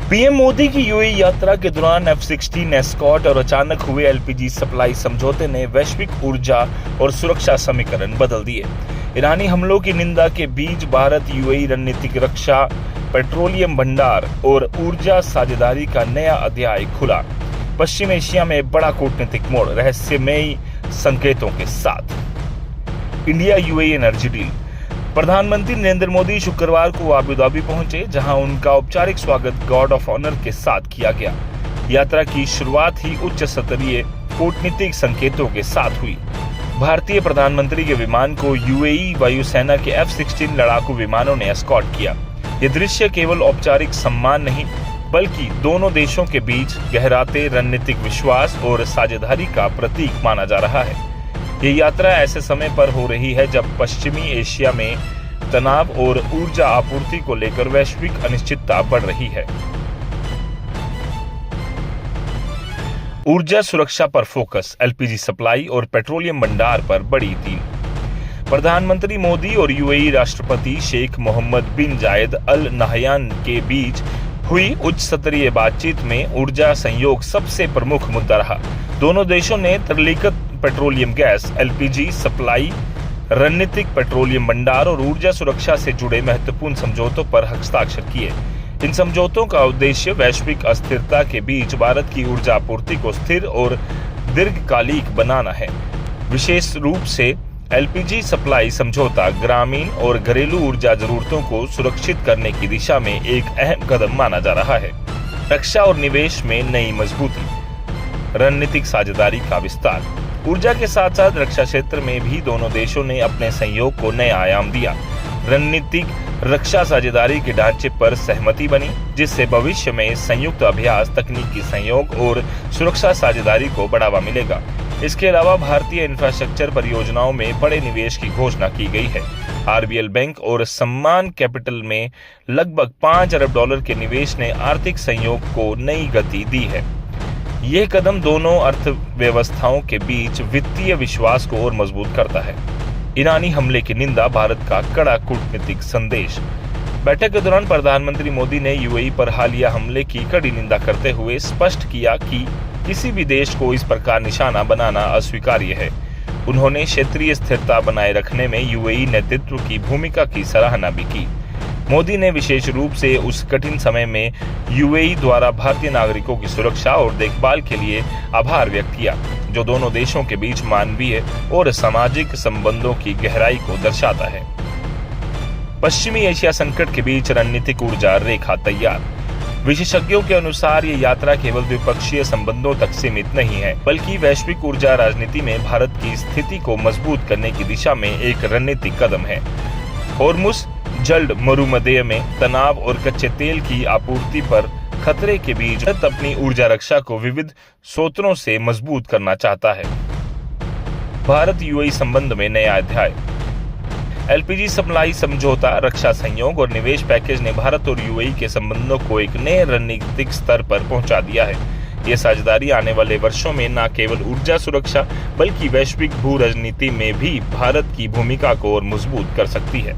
PM Modi की UAE यात्रा के दौरान F-16 एस्कॉर्ट और अचानक हुए एलपीजी सप्लाई समझौते ने वैश्विक ऊर्जा और सुरक्षा समीकरण बदल दिए। ईरानी हमलों की निंदा के बीच भारत यूएई रणनीतिक रक्षा, पेट्रोलियम भंडार और ऊर्जा साझेदारी का नया अध्याय खुला। पश्चिम एशिया में बड़ा कूटनीतिक मोड़, रहस्यमयी संकेतों के साथ। India UAE energy deal. प्रधानमंत्री नरेंद्र मोदी शुक्रवार को अबू धाबी पहुंचे, जहां उनका औपचारिक स्वागत गार्ड ऑफ ऑनर के साथ किया गया। यात्रा की शुरुआत ही उच्च स्तरीय कूटनीतिक संकेतों के साथ हुई। भारतीय प्रधानमंत्री के विमान को यूएई वायुसेना के F-16 लड़ाकू विमानों ने एस्कॉर्ट किया। ये दृश्य केवल औपचारिक सम्मान नहीं, बल्कि दोनों देशों के बीच गहराते रणनीतिक विश्वास और साझेदारी का प्रतीक माना जा रहा है। ये यात्रा ऐसे समय पर हो रही है जब पश्चिमी एशिया में तनाव और ऊर्जा आपूर्ति को लेकर वैश्विक अनिश्चितता बढ़ रही है। ऊर्जा सुरक्षा पर फोकस, एलपीजी सप्लाई और पेट्रोलियम भंडार पर बड़ी डील। प्रधानमंत्री मोदी और यूएई राष्ट्रपति शेख मोहम्मद बिन जायद अल नहयान के बीच हुई उच्च स्तरीय बातचीत में ऊर्जा सहयोग सबसे प्रमुख मुद्दा रहा। दोनों देशों ने तरलीकत पेट्रोलियम गैस, एलपीजी सप्लाई, रणनीतिक पेट्रोलियम भंडार और ऊर्जा सुरक्षा से जुड़े महत्वपूर्ण समझौतों पर हस्ताक्षर किए। इन समझौतों का उद्देश्य वैश्विक अस्थिरता के बीच भारत की ऊर्जा आपूर्ति को स्थिर और दीर्घकालिक बनाना है। विशेष रूप से एलपीजी सप्लाई समझौता ग्रामीण और घरेलू ऊर्जा जरूरतों को सुरक्षित करने की दिशा में एक अहम कदम माना जा रहा है। रक्षा और निवेश में नई मजबूती, रणनीतिक साझेदारी का विस्तार। ऊर्जा के साथ साथ रक्षा क्षेत्र में भी दोनों देशों ने अपने सहयोग को नया आयाम दिया। रणनीतिक रक्षा साझेदारी के ढांचे पर सहमति बनी, जिससे भविष्य में संयुक्त अभ्यास, तकनीकी सहयोग और सुरक्षा साझेदारी को बढ़ावा मिलेगा। इसके अलावा भारतीय इंफ्रास्ट्रक्चर परियोजनाओं में बड़े निवेश की घोषणा की गई है। आरबीएल बैंक और सम्मान कैपिटल में लगभग $5 अरब के निवेश ने आर्थिक सहयोग को नई गति दी है। यह कदम दोनों अर्थव्यवस्थाओं के बीच वित्तीय विश्वास को और मजबूत करता है। ईरानी हमले की निंदा, भारत का कड़ा कूटनीतिक संदेश। बैठक के दौरान प्रधानमंत्री मोदी ने यूएई पर हालिया हमले की कड़ी निंदा करते हुए स्पष्ट किया कि किसी भी देश को इस प्रकार निशाना बनाना अस्वीकार्य है। उन्होंने क्षेत्रीय स्थिरता बनाए रखने में यूएई नेतृत्व की भूमिका की सराहना भी की। मोदी ने विशेष रूप से उस कठिन समय में यूएई द्वारा भारतीय नागरिकों की सुरक्षा और देखभाल के लिए आभार व्यक्त किया, जो दोनों देशों के बीच मानवीय और सामाजिक संबंधों की गहराई को दर्शाता है। पश्चिमी एशिया संकट के बीच रणनीतिक ऊर्जा रेखा तैयार। विशेषज्ञों के अनुसार ये यात्रा केवल द्विपक्षीय संबंधों तक सीमित नहीं है, बल्कि वैश्विक ऊर्जा राजनीति में भारत की स्थिति को मजबूत करने की दिशा में एक रणनीतिक कदम है। होर्मुज जल्द मरुमध्य में तनाव और कच्चे तेल की आपूर्ति पर खतरे के बीच भारत अपनी ऊर्जा रक्षा को विविध स्रोतों से मजबूत करना चाहता है। भारत यूएई संबंध में नया अध्याय। एलपीजी सप्लाई समझौता, रक्षा सहयोग और निवेश पैकेज ने भारत और यूएई के संबंधों को एक नए रणनीतिक स्तर पर पहुंचा दिया है। यह साझेदारी आने वाले वर्षों में न केवल ऊर्जा सुरक्षा बल्कि वैश्विक भू राजनीति में भी भारत की भूमिका को और मजबूत कर सकती है।